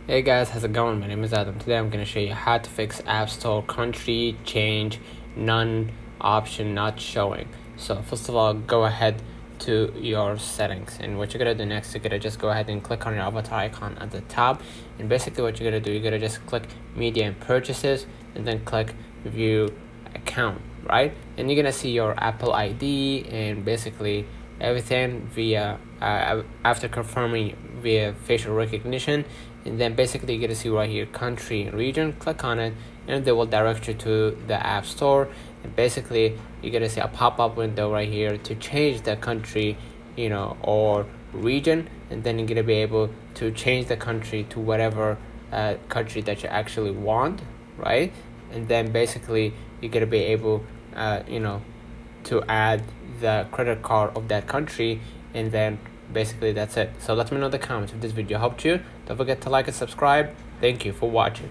Hey guys, how's it going? My name is Adam. Today I'm going to show you how to fix App Store country change none option not showing. So first of all, go ahead to your settings, and what you're going to do next, you're going to just go ahead and click on your avatar icon at the top, and basically what you're going to do, you're going to just click media and purchases and then click view account, right? And you're going to see your Apple ID and basically everything via after confirming via facial recognition. And then basically you're gonna see right here country and region. Click on it and they will direct you to the App Store, and basically you're gonna see a pop-up window right here to change the country, or region, and then you're gonna be able to change the country to whatever country that you actually want, right? And then basically you're gonna be able to add the credit card of that country, and then basically that's it. So let me know in the comments if this video helped you. Don't forget to like and subscribe. Thank you for watching.